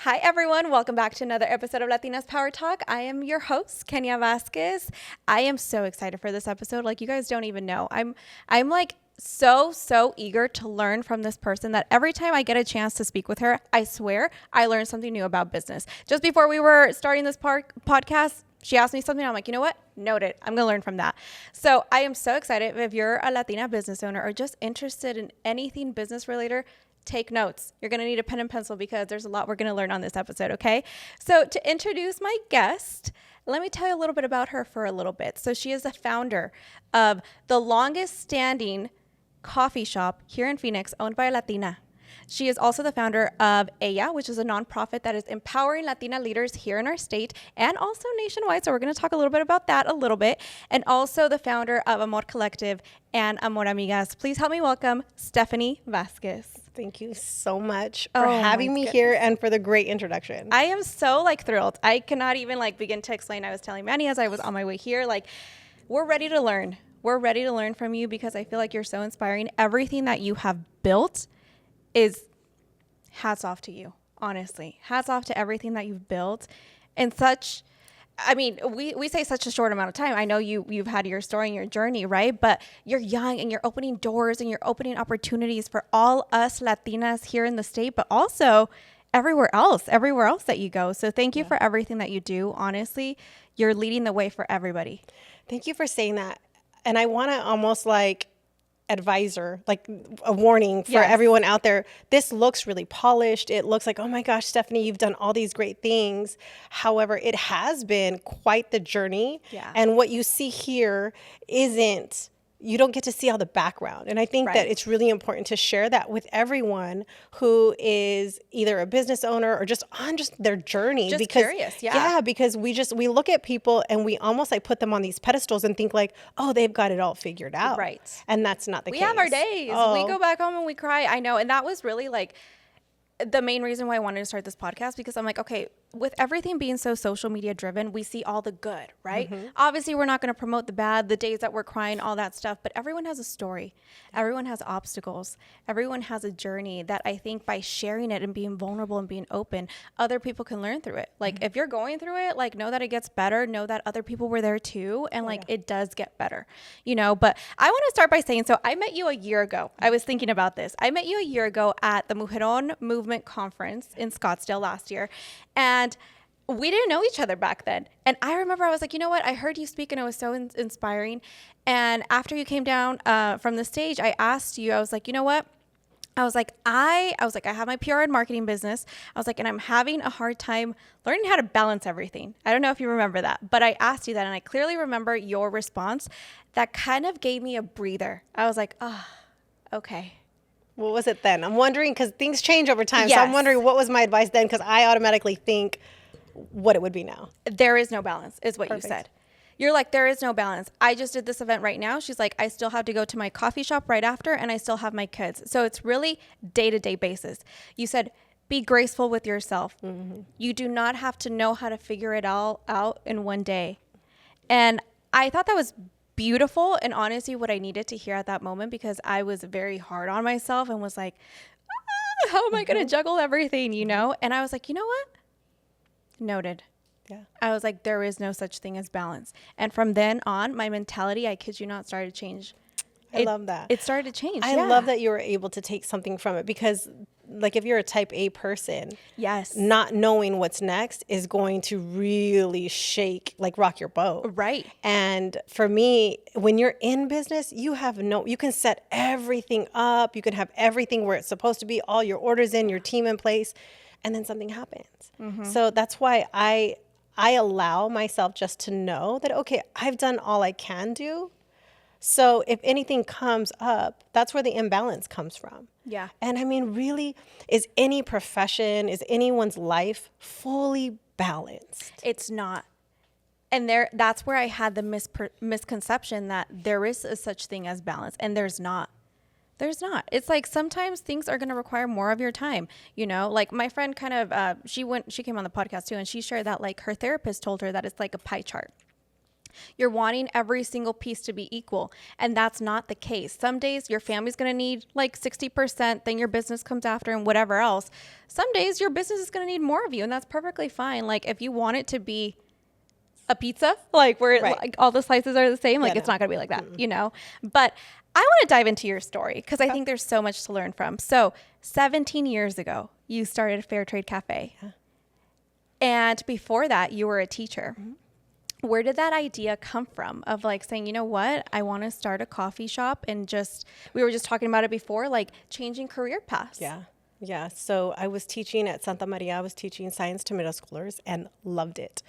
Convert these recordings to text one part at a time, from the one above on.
Hi, everyone. Welcome back to another episode of Latinas Power Talk. I am your host, Stephanie Vasquez. I am so excited for this episode. Like, you guys don't even know. I'm like so eager to learn from this person that every time I get a chance to speak with her, I swear I learn something new about business. Just before we were starting this podcast, she asked me something. I'm like, you know what? Noted. I'm going to learn from that. So I am so excited. If you're a Latina business owner or just interested in anything business related, take notes. You're going to need a pen and pencil because there's a lot we're going to learn on this episode, okay? So to introduce my guest, let me tell you a little bit about her for a little bit. So she is the founder of the longest standing coffee shop here in Phoenix owned by a Latina. She is also the founder of E.L.L.A, which is a nonprofit that is empowering Latina leaders here in our state and also nationwide. So we're going to talk a little bit about that a little bit. And also the founder of Amor Collective and Amor Amigas. Please help me welcome Stephanie Vasquez. Thank you so much for having me here and for the great introduction. I am so thrilled. I cannot even begin to explain. I was telling Manny as I was on my way here, we're ready to learn. We're ready to learn from you because I feel like you're so inspiring. Everything that you have built is hats off to you, honestly. Hats off to everything that you've built in we say such a short amount of time. I know you've had your story and your journey, right? But you're young and you're opening doors and you're opening opportunities for all us Latinas here in the state, but also everywhere else that you go. So thank you for everything that you do. Honestly, you're leading the way for everybody. Thank you for saying that. And I want to almost advisor, a warning for everyone out there. This looks really polished. It looks like, oh my gosh, Stephanie, you've done all these great things. However, it has been quite the journey. Yeah. And what you see here you don't get to see all the background. And I think that it's really important to share that with everyone who is either a business owner or just on their journey. Just curious, Yeah, because we look at people and we almost put them on these pedestals and think oh, they've got it all figured out. Right. And that's not the case. We have our days. Oh. We go back home and we cry. I know. And that was really the main reason why I wanted to start this podcast, because I'm okay, with everything being so social media driven, we see all the good, right? Mm-hmm. Obviously, we're not going to promote the bad, the days that we're crying, all that stuff, but everyone has a story. Everyone has obstacles. Everyone has a journey that I think by sharing it and being vulnerable and being open, other people can learn through it. If you're going through it, know that it gets better, know that other people were there too, and it does get better, but I want to start by saying, so I met you a year ago. I was thinking about this. I met you a year ago at the Mujer Movement Conference in Scottsdale last year, and we didn't know each other back then. And I remember I was you know what? I heard you speak and it was so inspiring. And after you came down from the stage, I asked you, I was you know what? I was I have my PR and marketing business. I was and I'm having a hard time learning how to balance everything. I don't know if you remember that, but I asked you that and I clearly remember your response that kind of gave me a breather. I was oh, okay. What was it then? I'm wondering, because things change over time. Yes. So I'm wondering, what was my advice then? Because I automatically think what it would be now. There is no balance, is what Perfect. You said. You're there is no balance. I just did this event right now. She's I still have to go to my coffee shop right after, and I still have my kids. So it's really day-to-day basis. You said, be graceful with yourself. Mm-hmm. You do not have to know how to figure it all out in one day. And I thought that was beautiful and honestly what I needed to hear at that moment, because I was very hard on myself and was how am I going to juggle everything, And I was you know what? Noted. Yeah. I was there is no such thing as balance. And from then on, my mentality, I kid you not, started to change. I love that. It started to change. I love that you were able to take something from it, because if you're a type A person, yes, not knowing what's next is going to really rock your boat. Right. And for me, when you're in business, you can set everything up. You can have everything where it's supposed to be, all your orders in, your team in place, and then something happens. Mm-hmm. So that's why I allow myself just to know that, okay, I've done all I can do. So if anything comes up, that's where the imbalance comes from. Yeah. And really, is any profession, is anyone's life fully balanced? It's not. And that's where I had the misconception that there is a such thing as balance, and there's not. There's not. It's sometimes things are going to require more of your time. My friend kind of, she came on the podcast too, and she shared that her therapist told her that it's a pie chart. You're wanting every single piece to be equal. And that's not the case. Some days your family's going to need like 60%, then your business comes after and whatever else. Some days your business is going to need more of you, and that's perfectly fine. Like if you want it to be a pizza, like where like all the slices are the same, like it's not going to be like that, you know? But I want to dive into your story because I think there's so much to learn from. So 17 years ago, you started a Fair Trade Cafe. Yeah. And before that, you were a teacher. Where did that idea come from of like saying, you know what, I want to start a coffee shop and just, we were just talking about it before, like changing career paths. Yeah. Yeah. So I was teaching at Santa Maria. I was teaching science to middle schoolers and loved it.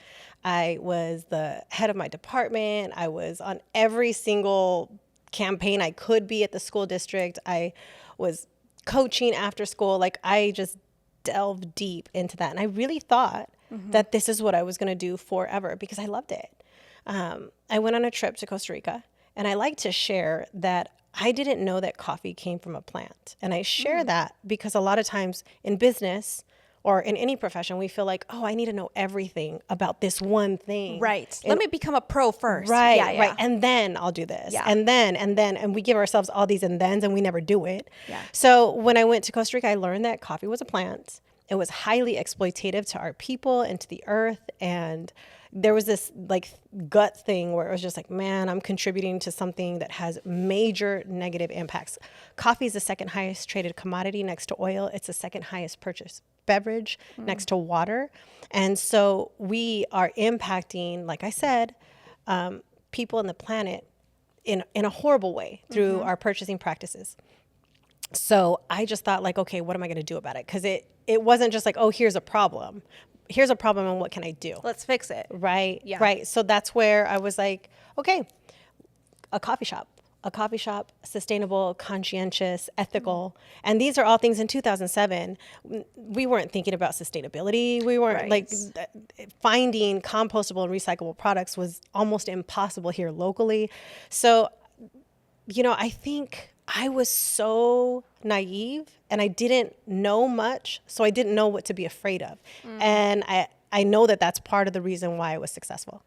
I was the head of my department. I was on every single campaign I could be at the school district. I was coaching after school. Like I just delved deep into that. And I really thought that this is what I was going to do forever because I loved it. I went on a trip to Costa Rica, and I like to share that I didn't know that coffee came from a plant. And I share that because a lot of times in business or in any profession, we feel like, oh, I need to know everything about this one thing. Right. Let me become a pro first. Right, right. And then I'll do this. Yeah. And then, and we give ourselves all these and thens and we never do it. Yeah. So when I went to Costa Rica, I learned that coffee was a plant. It was highly exploitative to our people and to the earth. And there was this like gut thing where it was just like, man, I'm contributing to something that has major negative impacts. Coffee is the second highest traded commodity next to oil. It's the second highest purchased beverage next to water. And so we are impacting, like I said, people and the planet in a horrible way through our purchasing practices. So I just thought like, okay, what am I going to do about it? Because it wasn't just like, oh, here's a problem. Here's a problem and what can I do? Let's fix it. Right. Yeah. Right. So that's where I was like, okay, a coffee shop, sustainable, conscientious, ethical. And these are all things in 2007. We weren't thinking about sustainability. We weren't like finding compostable and recyclable products was almost impossible here locally. So, you know, I think I was so naive and I didn't know much. So I didn't know what to be afraid of. And I know that that's part of the reason why I was successful.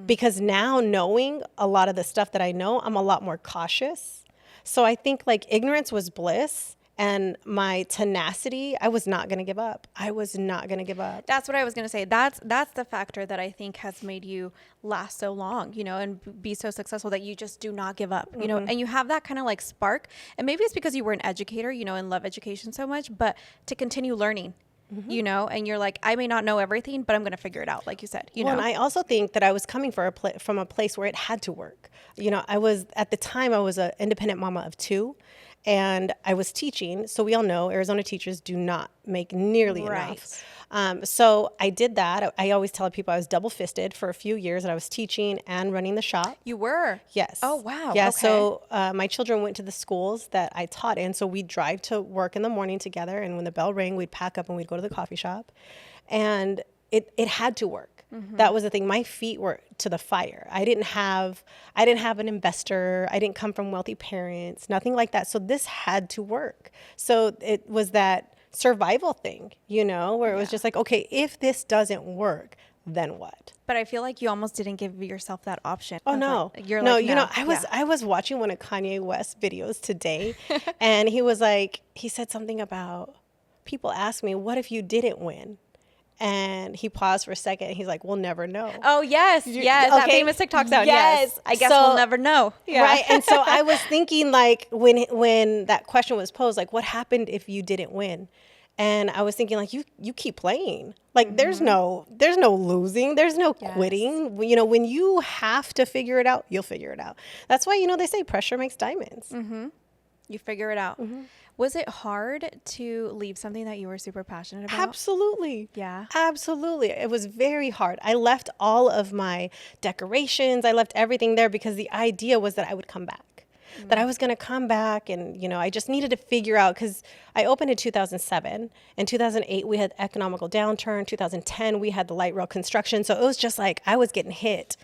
Because now knowing a lot of the stuff that I know, I'm a lot more cautious. So I think like ignorance was bliss. And my tenacity, I was not going to give up. That's what I was going to say. That's the factor that I think has made you last so long, you know, and be so successful that you just do not give up, you know, and you have that kind of like spark. And maybe it's because you were an educator, you know, and love education so much, but to continue learning, you know, and you're like, I may not know everything, but I'm going to figure it out. Like you said, you know. And I also think that I was coming from a place where it had to work. You know, at the time I was an independent mama of 2. And I was teaching. So we all know Arizona teachers do not make nearly enough. So I did that. I always tell people I was double fisted for a few years, and I was teaching and running the shop. You were? Yes. Oh, wow. Yeah. Okay. So my children went to the schools that I taught in. So we'd drive to work in the morning together. And when the bell rang, we'd pack up and we'd go to the coffee shop. And it had to work. That was the thing. My feet were to the fire. I didn't have an investor. I didn't come from wealthy parents, nothing like that. So this had to work. So it was that survival thing, you know, where it was just like, okay, if this doesn't work, then what? But I feel like you almost didn't give yourself that option. Oh no. Like, you know, I was watching one of Kanye West's videos today and he said something about people ask me, what if you didn't win? And he paused for a second and he's like, we'll never know. Oh, yes. Yes. Okay. That famous TikTok sound. Yes. I guess we'll never know. Yeah. Right. And so I was thinking like when that question was posed, like what happened if you didn't win? And I was thinking like, you keep playing. Like there's no losing. There's no quitting. You know, when you have to figure it out, you'll figure it out. That's why, you know, they say pressure makes diamonds. You figure it out. Was it hard to leave something that you were super passionate about? Absolutely. Yeah. Absolutely. It was very hard. I left all of my decorations. I left everything there because the idea was that I would come back. That I was going to come back and, you know, I just needed to figure out because I opened in 2007. In 2008, we had economical downturn. 2010, we had the light rail construction. So it was just like I was getting hit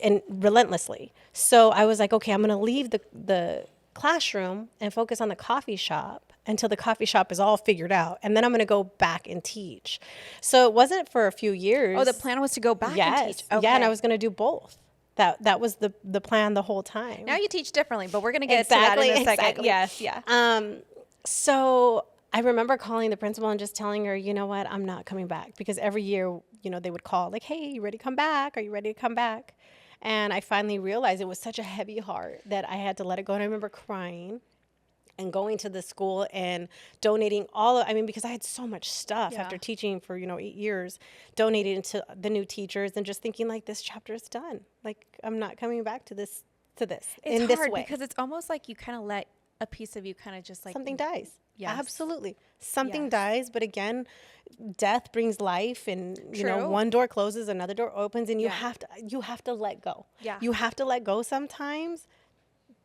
and relentlessly. So I was like, okay, I'm going to leave the classroom and focus on the coffee shop until the coffee shop is all figured out. And then I'm going to go back and teach. So it wasn't for a few years. Oh, the plan was to go back and teach. Okay. Yeah, and I was going to do both. That was the plan the whole time. Now you teach differently, but we're going to get to that in a second. Exactly. Yes, yeah. So I remember calling the principal and just telling her, you know what, I'm not coming back. Because every year, they would call like, hey, you ready to come back? Are you ready to come back? And I finally realized it was such a heavy heart that I had to let it go. And I remember crying and going to the school and donating because I had so much stuff after teaching for, 8 years, donating to the new teachers and just thinking like, this chapter is done. Like, I'm not coming back to this It's in hard this way. because it's almost like you kind of let a piece of you kind of just like something dies. Yes. Absolutely. Something Yes. dies. But again, death brings life, and one door closes, another door opens, and you have to let go. Yeah. You have to let go sometimes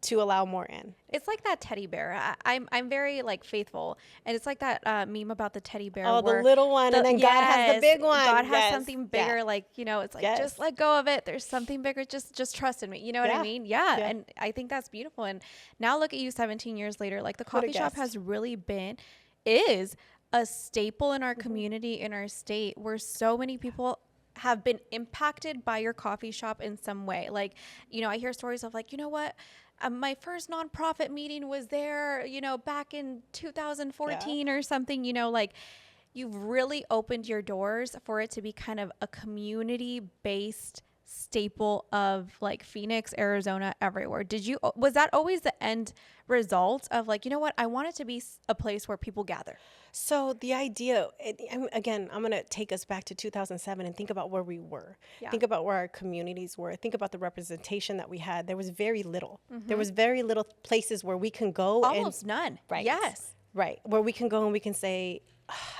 to allow more in. It's like that teddy bear. I'm very like faithful, and it's like that meme about the teddy bear. Oh, the little one, and then God has the big one. God has something bigger. Like it's like just let go of it. There's something bigger. Just trust in me. You know what I mean? Yeah. And I think that's beautiful. And now look at you, 17 years later. Like the coffee shop has really is a staple in our community, in our state, where so many people have been impacted by your coffee shop in some way. Like, I hear stories of like, what? My first nonprofit meeting was there, back in 2014 or something, like you've really opened your doors for it to be kind of a community-based staple of like Phoenix, Arizona, everywhere. Was that always the end result of like, I want it to be a place where people gather? So the idea, again, I'm going to take us back to 2007 and think about where we were. Yeah. Think about where our communities were. Think about the representation that we had. There was very little. Mm-hmm. There was very little places where we can go. Almost none. Right. Yes. Right. Where we can go and we can say,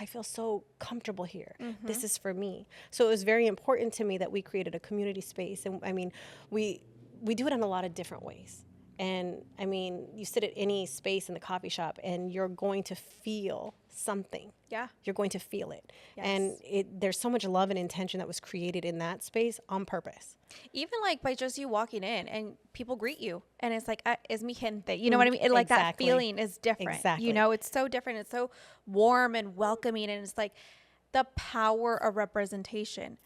I feel so comfortable here. Mm-hmm. This is for me. So it was very important to me that we created a community space. And I mean, we do it in a lot of different ways. And I mean, you sit at any space in the coffee shop and you're going to feel something. Yeah. You're going to feel it. Yes. And there's so much love and intention that was created in that space on purpose. Even like by just you walking in and people greet you and it's like, es mi gente. You know what I mean? Like that feeling is different. Exactly. It's so different. It's so warm and welcoming. And it's like the power of representation.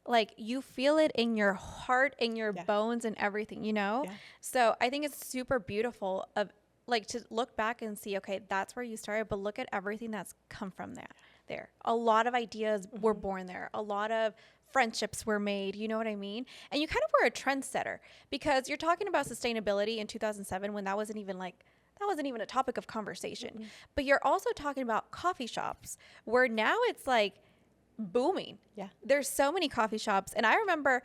Like you feel it in your heart, in your bones and everything, Yeah. So I think it's super beautiful of like to look back and see, okay, that's where you started, but look at everything that's come from there. A lot of ideas were born there. A lot of friendships were made. You know what I mean? And you kind of were a trendsetter because you're talking about sustainability in 2007 when that wasn't even a topic of conversation. Mm-hmm. But you're also talking about coffee shops where now it's like booming. Yeah. There's so many coffee shops. And I remember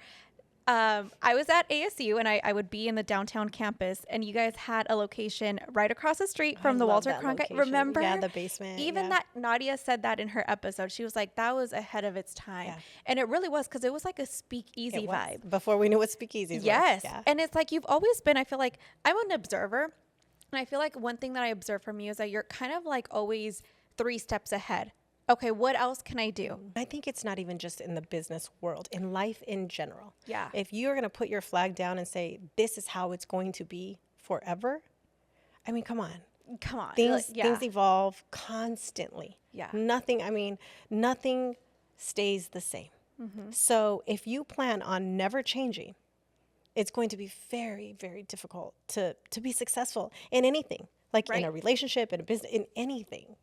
I was at ASU and I would be in the downtown campus and you guys had a location right across the street from the Walter Cronkite. Remember? Yeah, the basement. Even that Nadia said that in her episode. She was like, that was ahead of its time. Yeah. And it really was because it was like a speakeasy vibe. Before we knew what speakeasies were. Yes. Yeah. And it's like you've always been, I feel like I'm an observer. And I feel like one thing that I observe from you is that you're kind of like always 3 steps ahead. Okay, what else can I do? I think it's not even just in the business world, in life in general. Yeah. If you're going to put your flag down and say, this is how it's going to be forever, I mean, come on. Things evolve constantly. Yeah. Nothing stays the same. Mm-hmm. So if you plan on never changing, it's going to be very, very difficult to be successful in anything. Like in a relationship, in a business, in anything.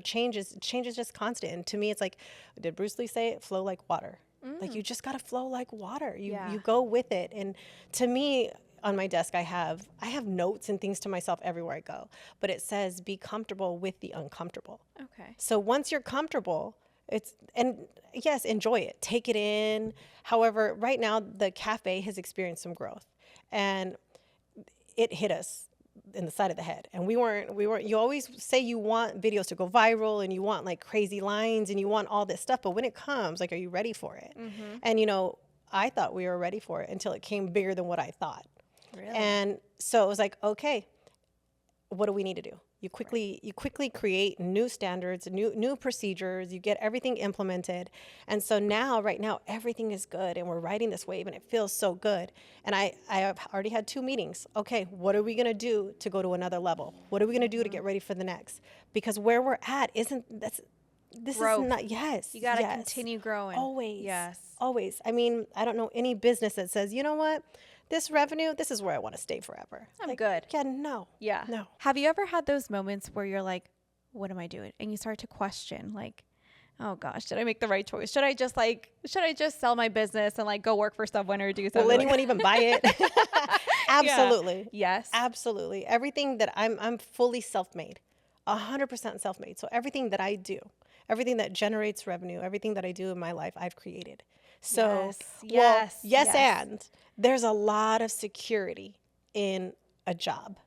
Change is just constant. And to me, it's like, did Bruce Lee say it? Flow like water. Like you just got to flow like water. You go with it. And to me, on my desk, I have notes and things to myself everywhere I go. But it says, be comfortable with the uncomfortable. Okay. So once you're comfortable, yes, enjoy it. Take it in. However, right now, the cafe has experienced some growth. And it hit us in the side of the head. And we weren't, you always say you want videos to go viral and you want like crazy lines and you want all this stuff. But when it comes, like, are you ready for it? Mm-hmm. And, I thought we were ready for it until it came bigger than what I thought. Really? And so it was like, okay, what do we need to do? You quickly create new standards, new procedures. You get everything implemented. And so right now, everything is good. And we're riding this wave and it feels so good. And I have already had 2 meetings. Okay, what are we going to do to go to another level? What are we going to do to get ready for the next? Because where we're at this growth. is not, yes. You got to continue growing. Always. Yes. Always. I mean, I don't know any business that says, you know what, this revenue, this is where I want to stay forever. I'm good. Yeah, no. Yeah. No. Have you ever had those moments where you're like, what am I doing? And you start to question, like, oh gosh, did I make the right choice? Should I just sell my business and like go work for someone or do something? Will anyone even buy it? Absolutely. Yeah. Yes. Absolutely. Everything that I'm fully self-made, 100% self-made. So everything that I do, everything that generates revenue, everything that I do in my life, I've created. So, yes, and there's a lot of security in a job.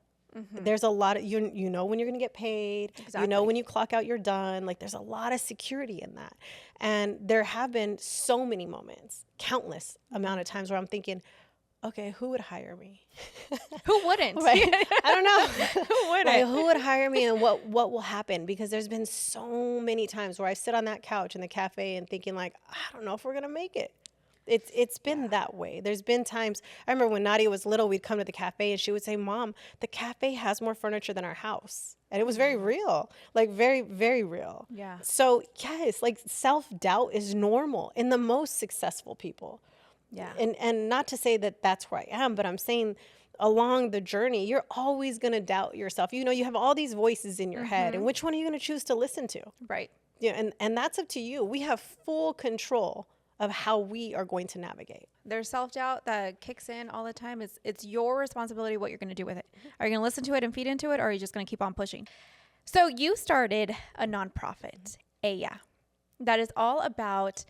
There's a lot of, you know when you're going to get paid, you know when you clock out, you're done. Like there's a lot of security in that. And there have been so many moments, countless amount of times where I'm thinking, okay, who would hire me? Who wouldn't? Right? I don't know. Who wouldn't? Like, who would hire me and what will happen? Because there's been so many times where I sit on that couch in the cafe and thinking like, I don't know if we're going to make it. It's been that way. There's been times, I remember when Nadia was little, we'd come to the cafe and she would say, Mom, the cafe has more furniture than our house. And it was very real, like very, very real. Yeah. So yes, like self-doubt is normal in the most successful people. Yeah. And not to say that that's where I am, but I'm saying along the journey, you're always going to doubt yourself. You know, you have all these voices in your head, and which one are you going to choose to listen to? Right. Yeah, and that's up to you. We have full control of how we are going to navigate. There's self-doubt that kicks in all the time. It's your responsibility what you're going to do with it. Are you going to listen to it and feed into it, or are you just going to keep on pushing? So you started a nonprofit, E.L.L.A, that is all about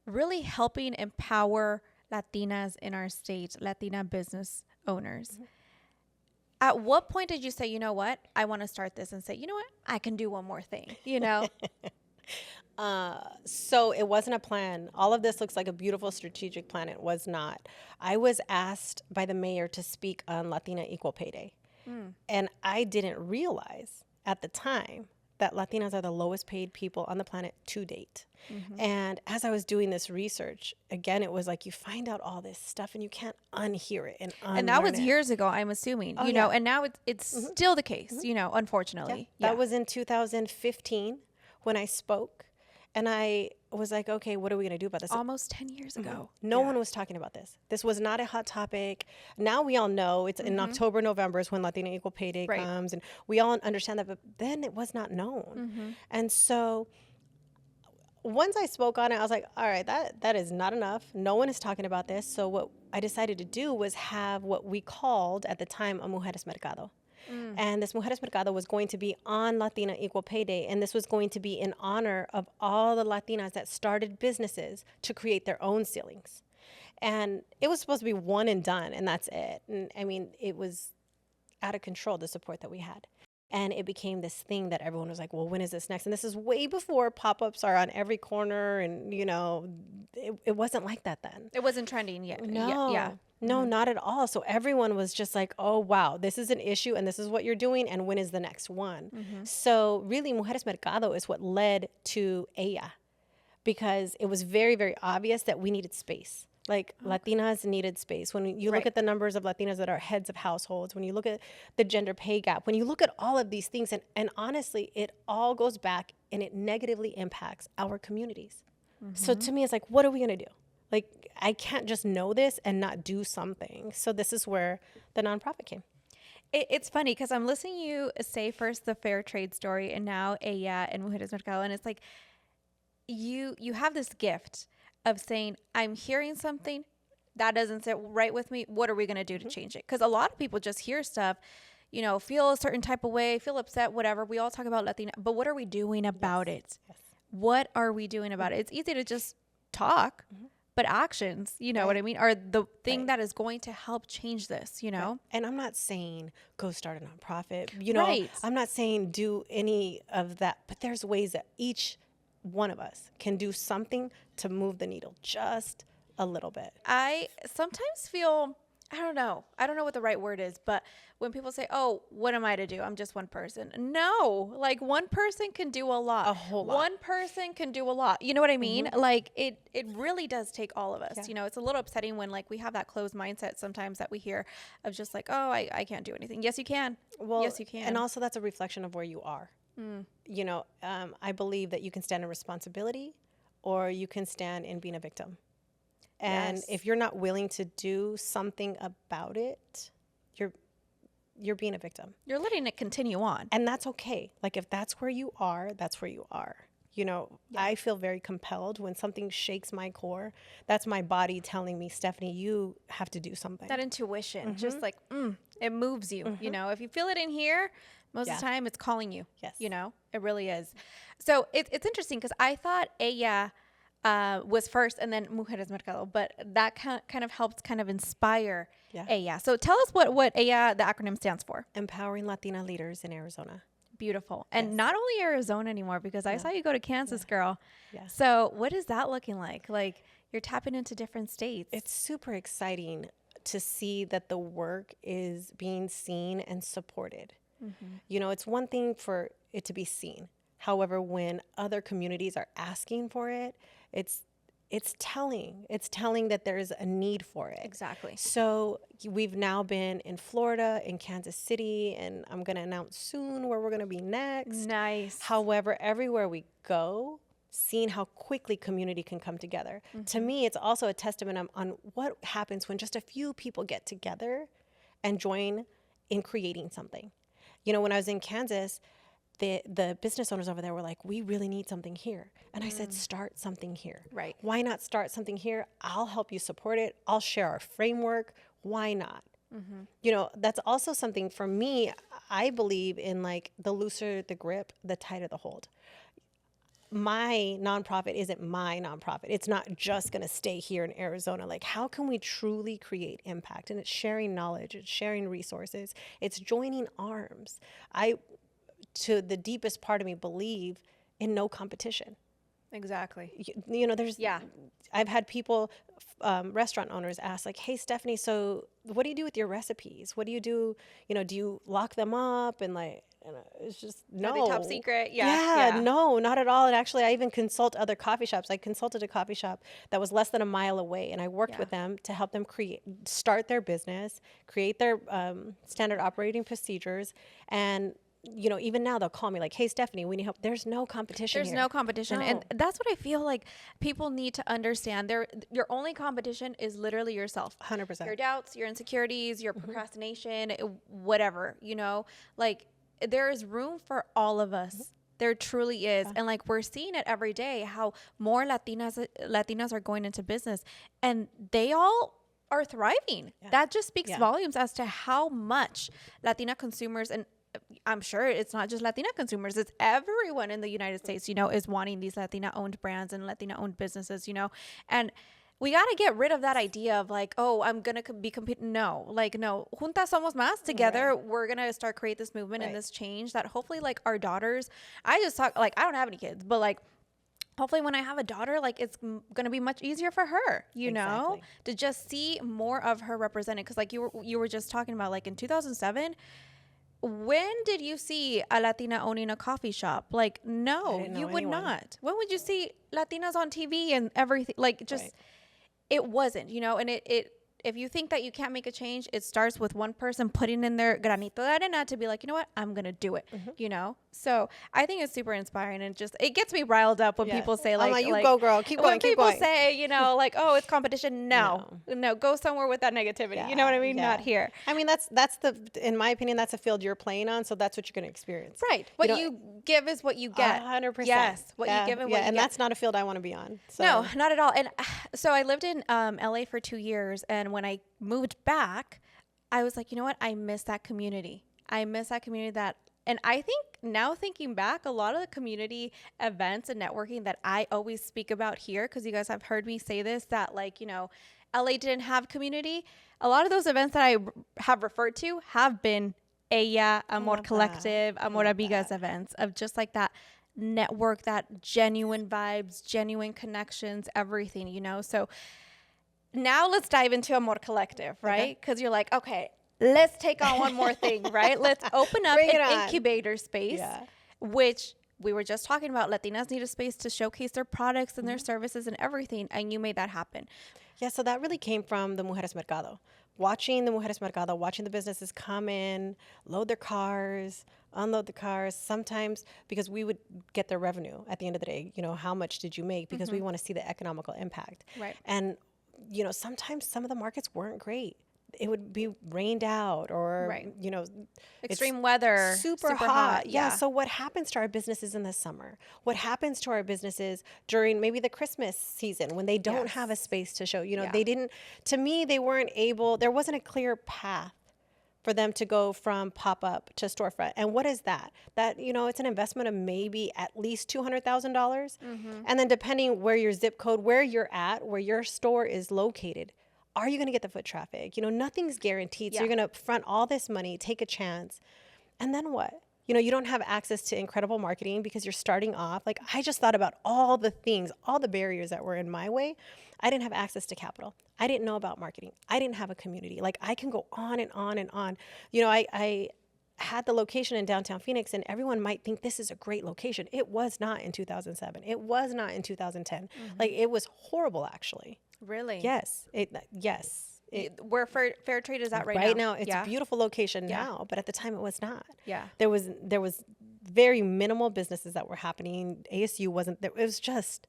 really helping empower Latinas in our state, Latina business owners. At what point did you say, you know what, I want to start this, and say, you know what, I can do one more thing, you know? So it wasn't a plan. All of this looks like a beautiful strategic plan. It was not. I was asked by the mayor to speak on Latina equal Payday. And I didn't realize at the time that Latinas are the lowest paid people on the planet to date. And as I was doing this research, again, it was like you find out all this stuff and you can't unhear it and unlearn And that was it. years ago, I'm assuming, you know, and now it's still the case, you know, unfortunately. That was in 2015 when I spoke. And I was like, okay, what are we going to do about this? Almost 10 years ago. No one was talking about this. This was not a hot topic. Now we all know it's in October, November is when Latina Equal Pay Day comes. And we all understand that, but then it was not known. And so once I spoke on it, I was like, all right, that is not enough. No one is talking about this. So what I decided to do was have what we called at the time a Mujeres Mercado. And this Mujeres Mercado was going to be on Latina Equal Pay Day. And this was going to be in honor of all the Latinas that started businesses to create their own ceilings. And it was supposed to be one and done, and that's it. And I mean, it was out of control, the support that we had. And it became this thing that everyone was like, well, when is this next? And this is way before pop-ups are on every corner. And, you know, it wasn't like that then. It wasn't trending yet. No. Yeah. No, not at all. So everyone was just like, oh, wow, this is an issue and this is what you're doing. And when is the next one? So really, Mujeres Mercado is what led to E.L.L.A, because it was very, very obvious that we needed space. Like Latinas needed space. When you look at the numbers of Latinas that are heads of households, when you look at the gender pay gap, when you look at all of these things, and honestly, it all goes back and it negatively impacts our communities. So to me, it's like, what are we going to do? Like, I can't just know this and not do something. So this is where the nonprofit came. It's funny because I'm listening to you say first the fair trade story and now E.L.L.A and Mujeres Mercado. And it's like you have this gift of saying, I'm hearing something that doesn't sit right with me. What are we going to do to change it? Because a lot of people just hear stuff, you know, feel a certain type of way, feel upset, whatever. We all talk about Latina, but what are we doing about it? Yes. What are we doing about it? It's easy to just talk. But actions, you know what I mean, are the thing that is going to help change this, you know? And I'm not saying go start a nonprofit, you know, I'm not saying do any of that, but there's ways that each one of us can do something to move the needle just a little bit. I sometimes feel, I don't know what the right word is, but when people say, oh, what am I to do? I'm just one person. No, like one person can do a lot. A whole lot. One person can do a lot. You know what I mean? Like it really does take all of us. Yeah. You know, it's a little upsetting when like we have that closed mindset sometimes that we hear of just like, oh, I can't do anything. Yes, you can. Well, yes, you can. And also that's a reflection of where you are. You know, I believe that you can stand in responsibility or you can stand in being a victim. And if you're not willing to do something about it, you're being a victim. You're letting it continue on. And that's okay. Like if that's where you are, that's where you are. You know, I feel very compelled when something shakes my core. That's my body telling me, Stephanie, you have to do something. That intuition, just like, it moves you, you know, if you feel it in here, most of the time it's calling you, you know, it really is. So it's interesting because I thought ella was first and then Mujeres Mercado, but that kind of helped kind of inspire ella. So tell us what ella, the acronym, stands for. Empowering Latina leaders in Arizona. Beautiful. And not only Arizona anymore, because I saw you go to Kansas, girl. Yeah. So what is that looking like? Like you're tapping into different states. It's super exciting to see that the work is being seen and supported. You know, it's one thing for it to be seen. However, when other communities are asking for it, it's telling that there is a need for it. Exactly. So we've now been in Florida, in Kansas City, and I'm going to announce soon where we're going to be next. Nice. However, everywhere we go, seeing how quickly community can come together. To me, it's also a testament on what happens when just a few people get together and join in creating something. You know, when I was in Kansas, the business owners over there were like, we really need something here. And I said, start something here. Right. Why not start something here? I'll help you support it. I'll share our framework. Why not? You know, that's also something for me. I believe in like the looser the grip, the tighter the hold. My nonprofit isn't my nonprofit. It's not just going to stay here in Arizona. Like, how can we truly create impact? And it's sharing knowledge, it's sharing resources, it's joining arms. To the deepest part of me, believe in no competition. Exactly. You know, I've had people, restaurant owners ask like, hey, Stephanie, so what do you do with your recipes? What do you do? You know, do you lock them up? And like, it's just, no. Are they top secret? No, not at all. And actually, I even consult other coffee shops. I consulted a coffee shop that was less than a mile away, and I worked with them to help them start their business, create their standard operating procedures, and you know, even now they'll call me like, hey, Stephanie, we need help. There's no competition There's here. no competition. No. And that's what I feel like people need to understand. Your only competition is literally yourself. 100%. Your doubts, your insecurities, your procrastination, whatever, you know, like there is room for all of us. There truly is. And like we're seeing it every day, how more Latinas are going into business and they all are thriving. That just speaks volumes as to how much Latina consumers, and I'm sure it's not just Latina consumers, it's everyone in the United States, you know, is wanting these Latina owned brands and Latina owned businesses, you know, and we got to get rid of that idea of like, oh, I'm going to be competing. No, like, no, juntas somos más. Together, we're going to start create this movement and this change that hopefully like our daughters, I just talk like, I don't have any kids, but like, hopefully when I have a daughter, like it's going to be much easier for her, you know, to just see more of her represented. Cause like you were just talking about like in 2007, when did you see a Latina owning a coffee shop? Like, no, you would not. When would you see Latinas on TV and everything? Like, just, it wasn't, you know, and it if you think that you can't make a change, it starts with one person putting in their granito de arena to be like, you know what, I'm going to do it, you know? So I think it's super inspiring, and just, it gets me riled up when people say like, you go girl, keep going, keep going. When people say, you know, like, oh, it's competition. No, go somewhere with that negativity. You know what I mean? Not here. I mean, that's in my opinion, that's a field you're playing on. So that's what you're going to experience. Right. What you give is what you get. 100%. Yes. What you give and what you get. And that's not a field I want to be on. So. No, not at all. And so I lived in L.A. for 2 years. And when I moved back, I was like, you know what? I miss that community. And I think now thinking back, a lot of the community events and networking that I always speak about here, because you guys have heard me say this, that like, you know, LA didn't have community. A lot of those events that I have referred to have been ella, Amor Collective, Amor Amigas events of just like that network, that genuine vibes, genuine connections, everything, you know? So now let's dive into Amor Collective, right? Because you're like, okay, let's take on one more thing, right? Let's open up an incubator space, which we were just talking about. Latinas need a space to showcase their products and their services and everything. And you made that happen. Yeah, so that really came from the Mujeres Mercado. Watching the Mujeres Mercado, watching the businesses come in, load their cars, unload the cars. Sometimes because we would get their revenue at the end of the day, how much did you make? Because we want to see the economical impact. Right. And, sometimes some of the markets weren't great. It would be rained out or, Right. it's Extreme weather. super hot. Yeah. So what happens to our businesses in the summer? What happens to our businesses during maybe the Christmas season when they don't have a space to show? They didn't, to me, they weren't able, there wasn't a clear path for them to go from pop-up to storefront. And what is that? That, it's an investment of maybe at least $200,000. And then depending where your zip code, where you're at, where your store is located, are you going to get the foot traffic? Nothing's guaranteed. So you're going to front all this money, take a chance. And then what? You don't have access to incredible marketing because you're starting off. Like, I just thought about all the things, all the barriers that were in my way. I didn't have access to capital. I didn't know about marketing. I didn't have a community. Like, I can go on and on and on. I had the location in downtown Phoenix, and everyone might think this is a great location. It was not in 2007. It was not in 2010. Like, it was horrible, actually. Really? Yes. Yes. Where fair trade is at right now. Right now, it's a beautiful location now, but at the time it was not. Yeah. There was very minimal businesses that were happening. ASU wasn't there. It was just.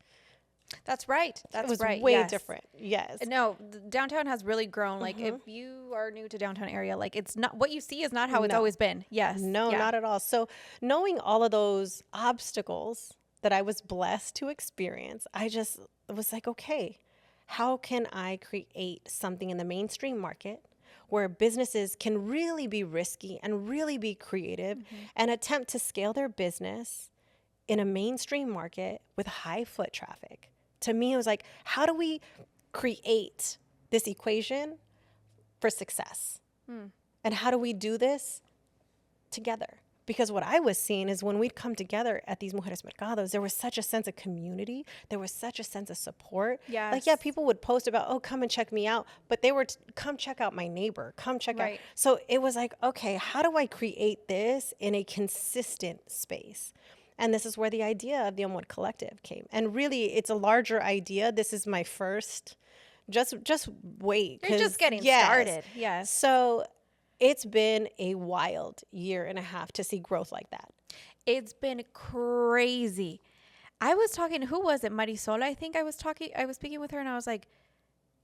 That's right. That's right. It was way different. Yes. No, downtown has really grown. Like, if you are new to downtown area, like, it's not what you see is not how it's always been. Yes. No, not at all. So knowing all of those obstacles that I was blessed to experience, I just was like, okay, how can I create something in the mainstream market where businesses can really be risky and really be creative and attempt to scale their business in a mainstream market with high foot traffic? To me, it was like, how do we create this equation for success? And how do we do this together? Because what I was seeing is when we'd come together at these Mujeres Mercados, there was such a sense of community. There was such a sense of support. Yes. Like, yeah, people would post about, oh, come and check me out. But they were, come check out my neighbor. Come check out. So it was like, okay, how do I create this in a consistent space? And this is where the idea of the Amor Collective came. And really, it's a larger idea. This is my first, just wait. You're just getting started. Yes. So it's been a wild year and a half to see growth like that. It's been crazy. I was talking, who was it? Marisol, I think I was speaking with her, and I was like,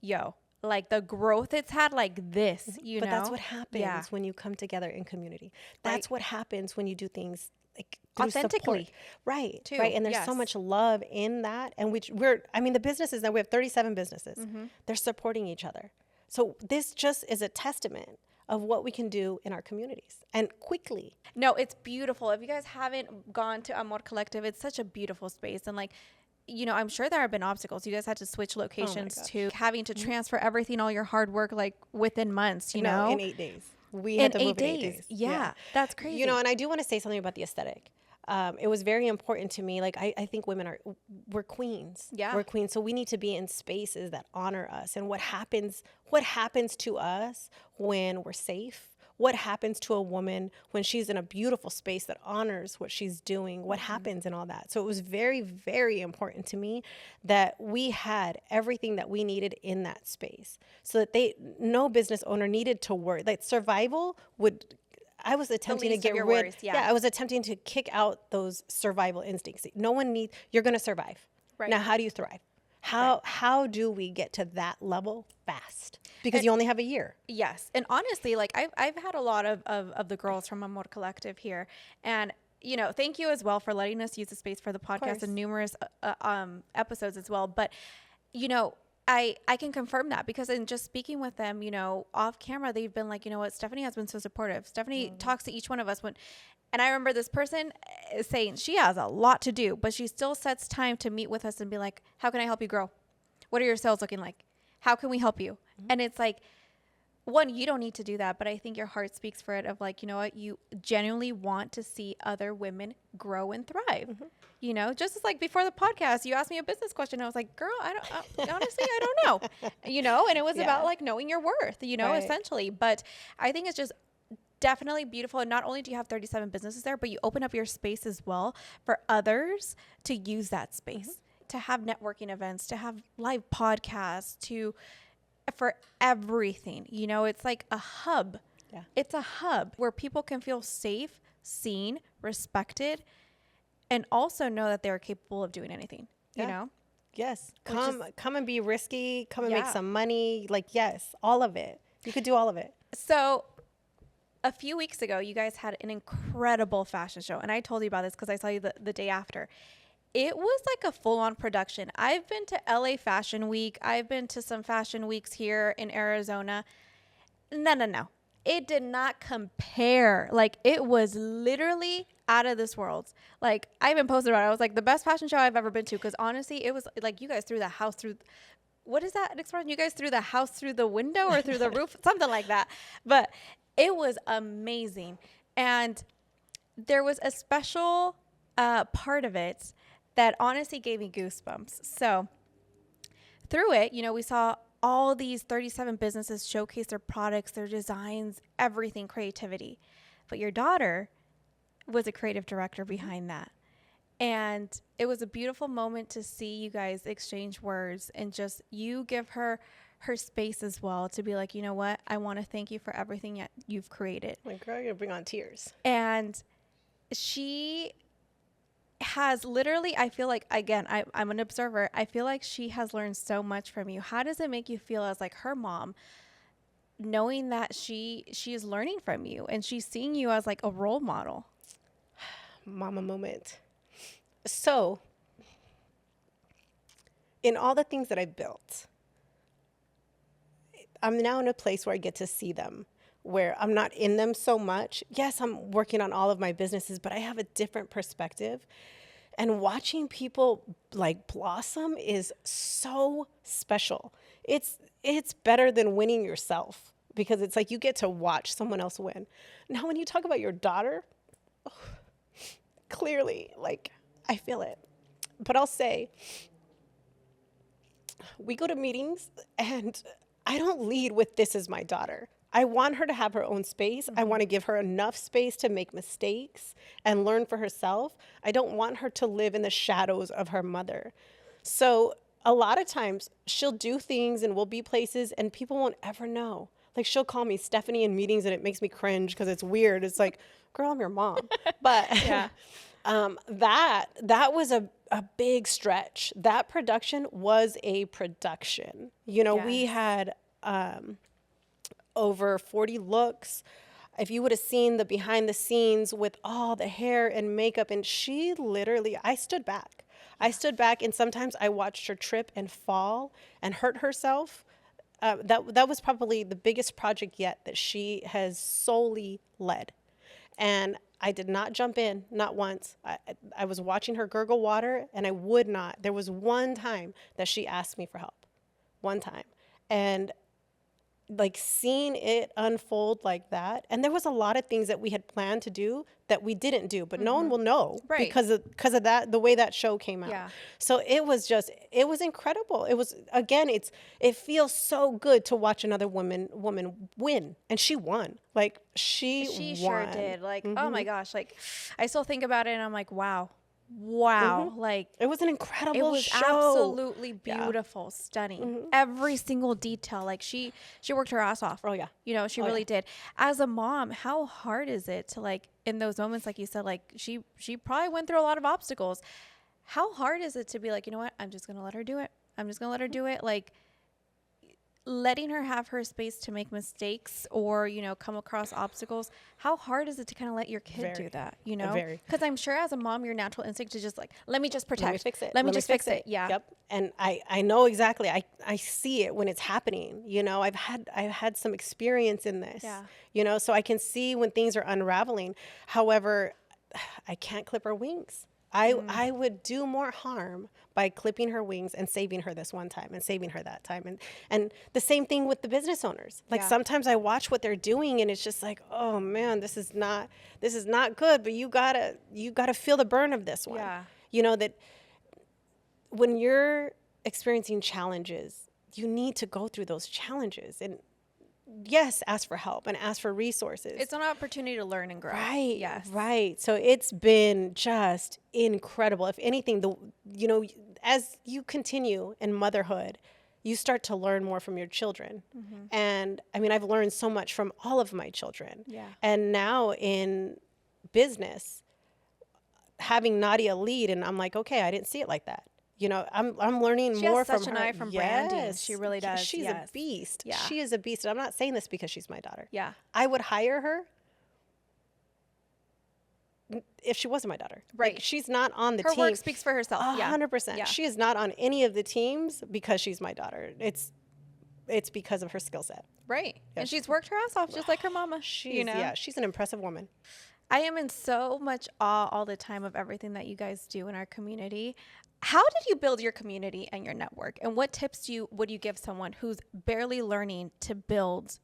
yo, like, the growth it's had, like this, But that's what happens when you come together in community. That's what happens when you do things like authentically. Support. Right. Too. Right. And there's so much love in that. And the businesses that we have 37 businesses, they're supporting each other. So this just is a testament of what we can do in our communities and quickly. No, it's beautiful. If you guys haven't gone to Amor Collective, it's such a beautiful space. And like, I'm sure there have been obstacles. You guys had to switch locations to having to transfer everything, all your hard work, like within months, you know? In 8 days. We had to move in 8 days. Yeah, that's crazy. And I do want to say something about the aesthetic. It was very important to me. Like, I think women we're queens. Yeah. We're queens. So we need to be in spaces that honor us. And what happens to us when we're safe? What happens to a woman when she's in a beautiful space that honors what she's doing? What happens and all that? So it was very, very important to me that we had everything that we needed in that space so that no business owner needed to worry. Like, survival I was attempting to get rid. Worries, I was attempting to kick out those survival instincts. You're going to survive. Right. Now, how do you thrive? How do we get to that level fast? Because you only have a year. Yes. And honestly, like, I've had a lot of the girls from Amor Collective here, and thank you as well for letting us use the space for the podcast and numerous episodes as well. But I can confirm that because in just speaking with them, off camera, they've been like, what, Stephanie has been so supportive. Stephanie talks to each one of us and I remember this person saying she has a lot to do, but she still sets time to meet with us and be like, how can I help you grow? What are your sales looking like? How can we help you? And it's like, one, you don't need to do that, but I think your heart speaks for it of like, you genuinely want to see other women grow and thrive. Just as like before the podcast, you asked me a business question. I was like, girl, honestly, I don't know, and it was about like knowing your worth, essentially. But I think it's just definitely beautiful. And not only do you have 37 businesses there, but you open up your space as well for others to use that space, to have networking events, to have live podcasts, for everything. It's like a hub. Yeah. It's a hub where people can feel safe seen, respected, and also know that they're capable of doing anything, you know? Yes. Come and be risky. Come and make Yeah. some money. Like, yes, all of it. You could do all of it. So a few weeks ago, you guys had an incredible fashion show. And I told you about this because I saw you the day after. It was like a full-on production. I've been to L.A. Fashion Week. I've been to some fashion weeks here in Arizona. No. It did not compare. Like, it was literally out of this world. Like, I even posted about it. I was like, the best fashion show I've ever been to. Because honestly, it was like you guys threw the house through. What is that expression? You guys threw the house through the window or through the roof? Something like that. But it was amazing. And there was a special part of it that honestly gave me goosebumps. So through it, you know, we saw all these 37 businesses showcase their products, their designs, everything, creativity. But your daughter was a creative director behind that. And it was a beautiful moment to see you guys exchange words and just you give her space as well to be like, you know what? I want to thank you for everything that you've created. Like, girl, you're going to bring on tears. And she has literally, I feel like, again, I'm an observer. I feel like she has learned so much from you. How does it make you feel as like her mom, knowing that she is learning from you and she's seeing you as like a role model? Mama moment. So, in all the things that I built, I'm now in a place where I get to see them, where I'm not in them so much. Yes, I'm working on all of my businesses, but I have a different perspective. And watching people like blossom is so special. It's better than winning yourself because it's like you get to watch someone else win. Now, when you talk about your daughter, clearly, like, I feel it. But I'll say, we go to meetings and I don't lead with this is my daughter. I want her to have her own space. I want to give her enough space to make mistakes and learn for herself. I don't want her to live in the shadows of her mother. So a lot of times she'll do things and we'll be places and people won't ever know. Like she'll call me Stephanie in meetings and it makes me cringe because it's weird. It's like, girl, I'm your mom. But Yeah. that was a big stretch. That production was a production. You know, we had over 40 looks. If you would have seen the behind the scenes with all the hair and makeup, and she literally, I stood back. I stood back, and sometimes I watched her trip and fall and hurt herself. That was probably the biggest project yet that she has solely led. And I did not jump in, not once. I was watching her gurgle water, and I would not. There was one time that she asked me for help. One time. And like seeing it unfold like that, and there was a lot of things that we had planned to do that we didn't do, but no one will know because of that, the way that show came out. Yeah. So it was incredible. It was, again, it feels so good to watch another woman win, and she won. Like she won. Sure did. Like, oh my gosh, like I still think about it and I'm like, wow. Like It was an incredible it was show. absolutely beautiful, stunning. Every single detail. Like she worked her ass off. Oh, yeah. You know, she really did. As a mom, how hard is it to like in those moments, like you said, like she probably went through a lot of obstacles. How hard is it to be like, you know what, I'm just gonna let her do it. I'm just gonna let her do it. Like letting her have her space to make mistakes or, you know, come across obstacles. How hard is it to kind of let your kid do that, you know? Because I'm sure as a mom, your natural instinct is just like, let me just protect. Let me fix it. Let me just fix it. Yeah. Yep. And I know exactly. I see it when it's happening. You know, I've had some experience in this. Yeah. You know, so I can see when things are unraveling. However, I can't clip her wings. I would do more harm by clipping her wings and saving her this one time and saving her that time. And the same thing with the business owners. Like sometimes I watch what they're doing and it's just like, oh man, this is not good, but you gotta feel the burn of this one. Yeah. You know, that when you're experiencing challenges, you need to go through those challenges and yes, ask for help and ask for resources. It's an opportunity to learn and grow. Right. Yes. Right. So it's been just incredible. If anything, as you continue in motherhood, you start to learn more from your children. And I mean, I've learned so much from all of my children. Yeah. And now in business, having Nadia lead, and I'm like, okay, I didn't see it like that. I'm learning she more has such from an her. eye from branding. She really does. She's a beast. Yeah. She is a beast. And I'm not saying this because she's my daughter. Yeah. I would hire her if she wasn't my daughter. Right. Like, she's not on the team. Her work speaks for herself. 100%. Yeah. She is not on any of the teams because she's my daughter. It's because of her skill set. Right. Yes. And she's worked her ass off just like her mama. Yeah, she's an impressive woman. I am in so much awe all the time of everything that you guys do in our community. How did you build your community and your network? And what tips would you give someone who's barely learning to build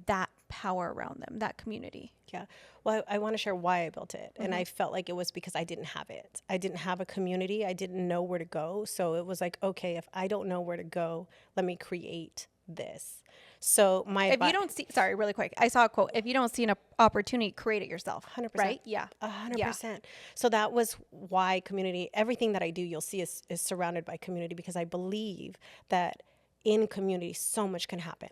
that power around them, that community? Yeah. Well, I want to share why I built it. And I felt like it was because I didn't have it. I didn't have a community. I didn't know where to go. So it was like, okay, if I don't know where to go, let me create this. So if you don't see, sorry, really quick, I saw a quote. If you don't see an opportunity, create it yourself. 100%. Right? Yeah. 100%. So that was why community, everything that I do, you'll see is surrounded by community, because I believe that in community, so much can happen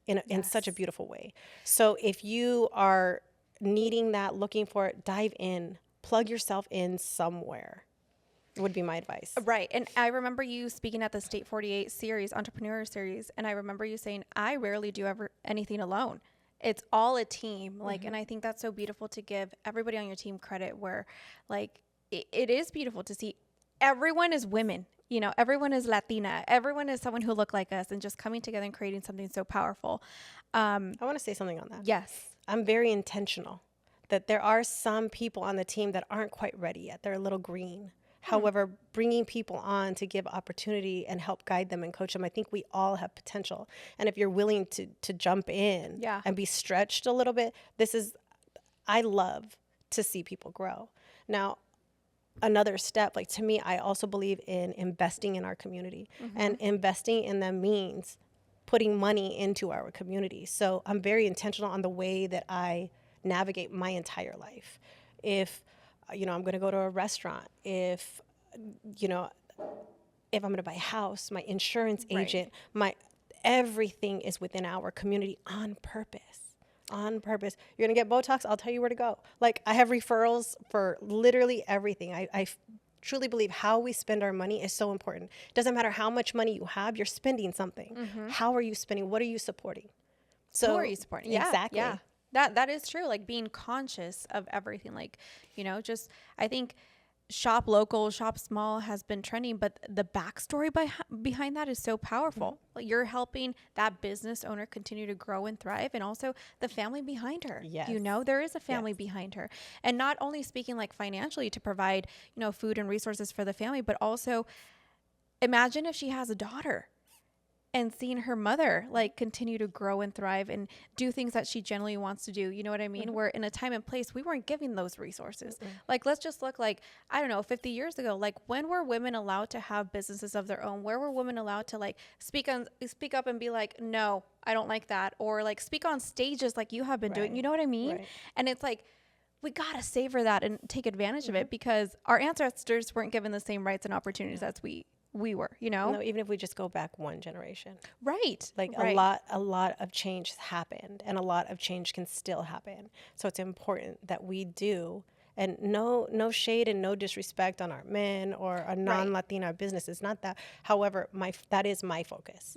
in such a beautiful way. So if you are needing that, looking for it, dive in, plug yourself in somewhere. Would be my advice. Right. And I remember you speaking at the State 48 series, Entrepreneur Series, and I remember you saying, I rarely do anything alone. It's all a team. Like, and I think that's so beautiful to give everybody on your team credit, where like, it is beautiful to see everyone is women, everyone is Latina, everyone is someone who look like us, and just coming together and creating something so powerful. I want to say something on that. Yes. I'm very intentional that there are some people on the team that aren't quite ready yet. They're a little green. However, bringing people on to give opportunity and help guide them and coach them, I think we all have potential. And if you're willing to jump in and be stretched a little bit, I love to see people grow. Now, another step, like, to me, I also believe in investing in our community, and investing in them means putting money into our community. So I'm very intentional on the way that I navigate my entire life. If I'm going to go to a restaurant, if I'm going to buy a house, my insurance agent, everything is within our community on purpose. On purpose. You're going to get Botox, I'll tell you where to go. Like, I have referrals for literally everything. I truly believe how we spend our money is so important. It doesn't matter how much money you have, you're spending something. How are you spending? What are you supporting? Who are you supporting? Yeah, exactly. Yeah. That is true. Like, being conscious of everything. Like, I think shop local, shop small has been trending, but the backstory behind that is so powerful. Like, you're helping that business owner continue to grow and thrive, and also the family behind her. Yes. There is a family behind her. And not only speaking like financially to provide, food and resources for the family, but also imagine if she has a daughter, and seeing her mother like continue to grow and thrive and do things that she genuinely wants to do. You know what I mean? Where in a time and place, we weren't giving those resources. Like, let's just look like, I don't know, 50 years ago, like, when were women allowed to have businesses of their own? Where were women allowed to like speak up and be like, no, I don't like that. Or like speak on stages like you have been doing, you know what I mean? Right. And it's like, we got to savor that and take advantage of it, because our ancestors weren't given the same rights and opportunities as we were, No, even if we just go back one generation. Right. Like, a lot of change has happened, and a lot of change can still happen. So it's important that we do, and no shade and no disrespect on our men or a non-Latina businesses, not that. However, that is my focus.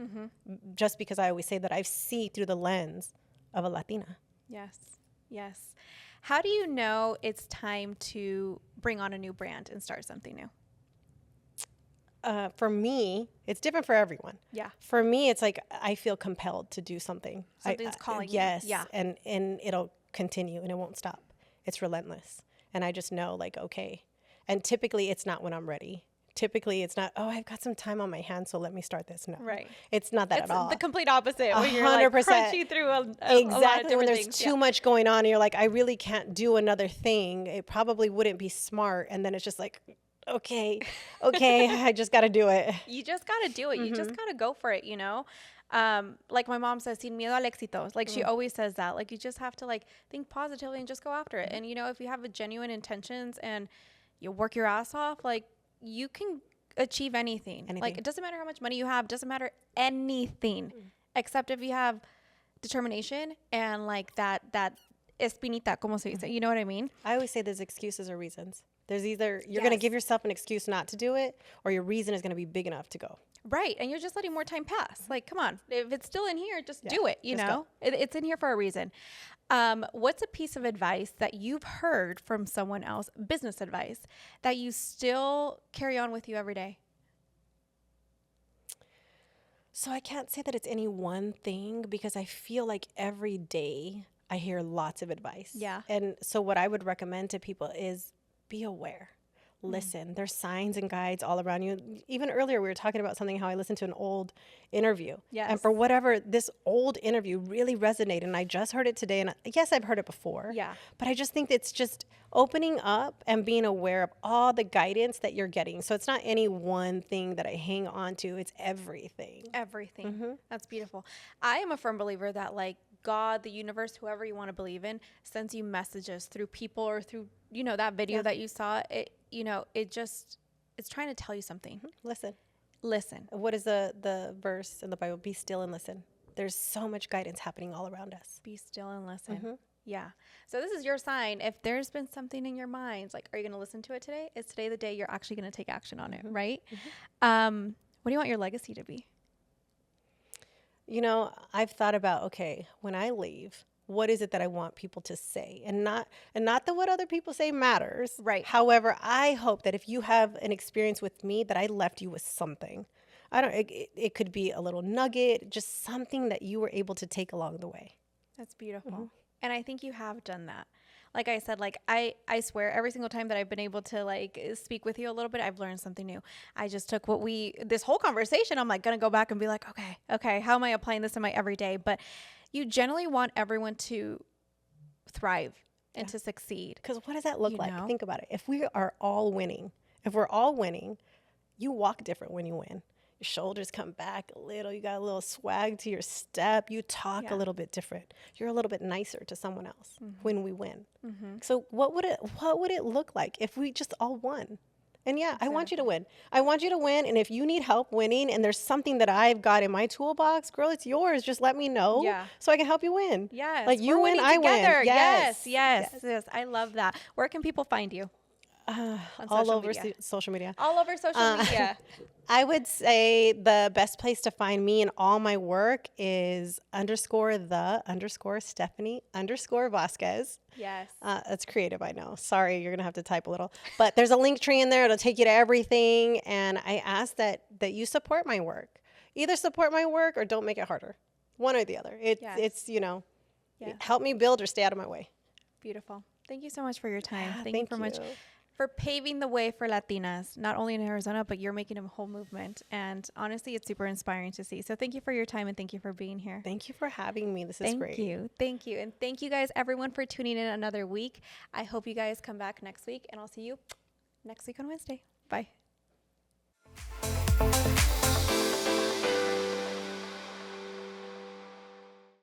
Just because I always say that I see through the lens of a Latina. Yes. Yes. How do you know it's time to bring on a new brand and start something new? For me, it's different for everyone. Yeah. For me, it's like I feel compelled to do something. Something's calling you. Yes. Yeah. And it'll continue and it won't stop. It's relentless. And I just know, like, okay. And typically it's not when I'm ready. Typically it's not, I've got some time on my hands, so let me start this. No. Right. It's not that at all. It's the complete opposite. When you're like 100%. crunching through a lot of Exactly. When there's things. too much going on and you're like, I really can't do another thing. It probably wouldn't be smart. And then it's just like, okay, I just got to do it. You just got to do it. You just got to go for it, Like my mom says, sin miedo al éxito. Like she always says that. Like, you just have to like think positively and just go after it. And, if you have a genuine intentions and you work your ass off, like, you can achieve anything. Like, it doesn't matter how much money you have, doesn't matter anything, except if you have determination and like that espinita, como se dice. You know what I mean? I always say there's excuses or reasons. There's either you're going to give yourself an excuse not to do it, or your reason is going to be big enough to go. Right. And you're just letting more time pass. Like, come on. If it's still in here, just do it. You know, it's in here for a reason. What's a piece of advice that you've heard from someone else, business advice, that you still carry on with you every day? So I can't say that it's any one thing, because I feel like every day I hear lots of advice. Yeah. And so what I would recommend to people is be aware. Listen, there's signs and guides all around you. Even earlier, we were talking about something, how I listened to an old interview. Yes. And for whatever, this old interview really resonated. And I just heard it today. And yes, I've heard it before. Yeah. But I just think it's just opening up and being aware of all the guidance that you're getting. So it's not any one thing that I hang on to. It's everything. Everything. That's beautiful. I am a firm believer that, like, God, the universe, whoever you want to believe in, sends you messages through people or through, you know, that video that you saw. It, you know, it's trying to tell you something. Listen. Listen. What is the verse in the Bible? Be still and listen. There's so much guidance happening all around us. Be still and listen. Yeah. So this is your sign. If there's been something in your mind, like, are you going to listen to it today? Is today the day you're actually going to take action on it, right? What do you want your legacy to be? You know, I've thought about, okay, when I leave, what is it that I want people to say? And not that what other people say matters. Right. However, I hope that if you have an experience with me, that I left you with something. It could be a little nugget, just something that you were able to take along the way. That's beautiful. And I think you have done that. Like I said, like, I swear every single time that I've been able to, like, speak with you a little bit, I've learned something new. I just took this whole conversation, I'm like going to go back and be like, okay, how am I applying this in my everyday? But you generally want everyone to thrive and to succeed. Because what does that look like? know? Think about it. If we're all winning, you walk different when you win. Your shoulders come back a little. You got a little swag to your step. You talk a little bit different. You're a little bit nicer to someone else when we win. So what would it look like if we just all won? And I want you to win. I want you to win. And if you need help winning and there's something that I've got in my toolbox, girl, it's yours. Just let me know so I can help you win. Yes. Like, you win, I together. win. Yes. I love that. Where can people find you? All over social media. All over social media. I would say the best place to find me and all my work is _Stephanie _Vasquez. Yes. That's creative, I know. Sorry, you're going to have to type a little. But there's a link tree in there. It'll take you to everything. And I ask that you support my work. Either support my work or don't make it harder. One or the other. It's help me build or stay out of my way. Beautiful. Thank you so much for your time. Thank you so much for paving the way for Latinas, not only in Arizona, but you're making a whole movement. And honestly, it's super inspiring to see. So thank you for your time and thank you for being here. Thank you for having me. This is great. Thank you. And thank you guys, everyone, for tuning in another week. I hope you guys come back next week, and I'll see you next week on Wednesday. Bye.